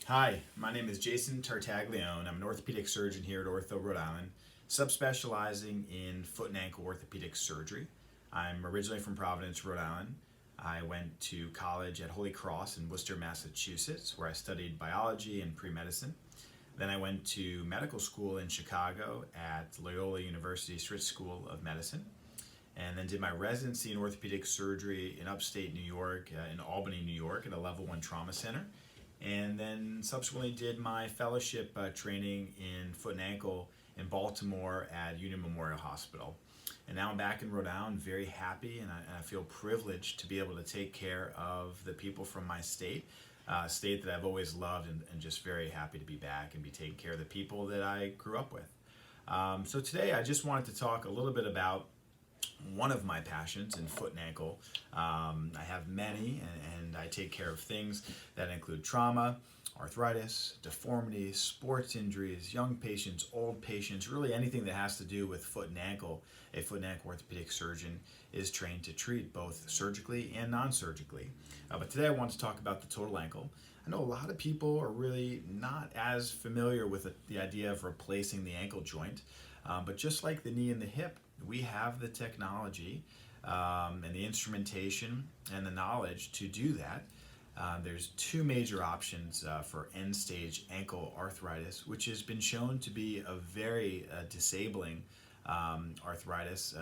Hi, my name is Jason Tartaglione. I'm an orthopedic surgeon here at Ortho, Rhode Island, subspecializing in foot and ankle orthopedic surgery. I'm originally from Providence, Rhode Island. I went to college at Holy Cross in Worcester, Massachusetts, where I studied biology and pre-medicine. Then I went to medical school in Chicago at Loyola University Stritch School of Medicine, and then did my residency in orthopedic surgery in upstate New York, in Albany, New York, at a level 1 trauma center. And then subsequently did my fellowship training in foot and ankle in Baltimore at Union Memorial Hospital. And now I'm back in Rhode Island, very happy, and I feel privileged to be able to take care of the people from my state, state that I've always loved, and just very happy to be back and be taking care of the people that I grew up with. So today I just wanted to talk a little bit about one of my passions in foot and ankle. I have many, and I take care of things that include trauma, arthritis, deformities, sports injuries, young patients, old patients, really anything that has to do with foot and ankle. A foot and ankle orthopedic surgeon is trained to treat both surgically and non-surgically. But today I want to talk about the total ankle. I know a lot of people are really not as familiar with the idea of replacing the ankle joint, but just like the knee and the hip, we have the technology and the instrumentation and the knowledge to do that. There's two major options for end-stage ankle arthritis, which has been shown to be a very disabling arthritis.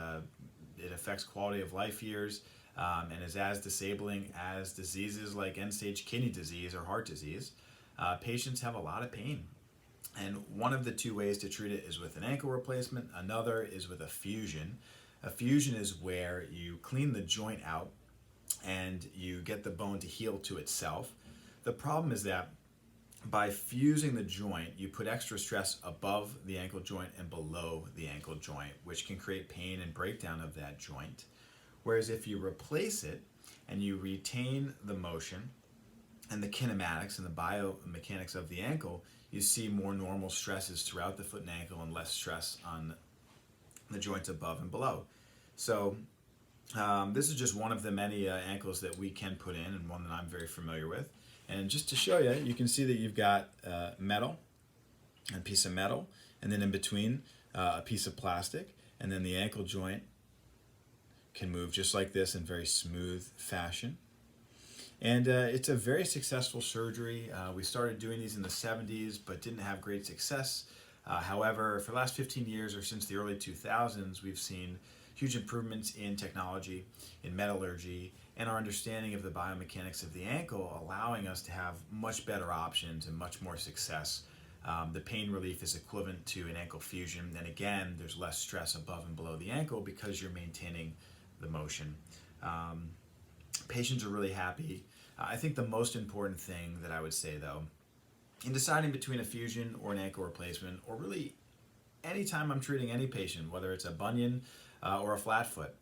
It affects quality of life years and is as disabling as diseases like end-stage kidney disease or heart disease. Patients have a lot of pain. And one of the two ways to treat it is with an ankle replacement. Another is with a fusion. A fusion is where you clean the joint out and you get the bone to heal to itself. The problem is that by fusing the joint, you put extra stress above the ankle joint and below the ankle joint, which can create pain and breakdown of that joint. Whereas if you replace it and you retain the motion and the kinematics and the biomechanics of the ankle, you see more normal stresses throughout the foot and ankle and less stress on the joints above and below. So this is just one of the many ankles that we can put in, and one that I'm very familiar with. And just to show you, you can see that you've got metal, a piece of metal, and then in between a piece of plastic, and then the ankle joint can move just like this in very smooth fashion. And it's a very successful surgery. We started doing these in the 70s, but didn't have great success. However, for the last 15 years or since the early 2000s, we've seen huge improvements in technology, in metallurgy, and our understanding of the biomechanics of the ankle, allowing us to have much better options and much more success. The pain relief is equivalent to an ankle fusion. And again, there's less stress above and below the ankle because you're maintaining the motion. Patients are really happy. I think the most important thing that I would say, though, in deciding between a fusion or an ankle replacement, or really anytime I'm treating any patient, whether it's a bunion or a flat foot,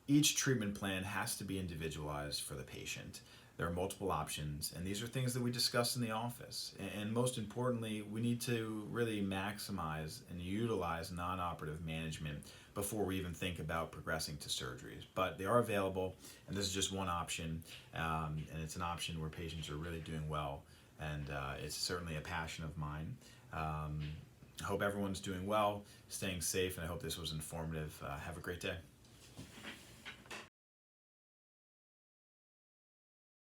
each treatment plan has to be individualized for the patient. There are multiple options, and these are things that we discuss in the office. And most importantly, we need to really maximize and utilize non-operative management before we even think about progressing to surgeries. But they are available, and this is just one option, and it's an option where patients are really doing well, and it's certainly a passion of mine. I hope everyone's doing well, staying safe, and I hope this was informative. Have a great day.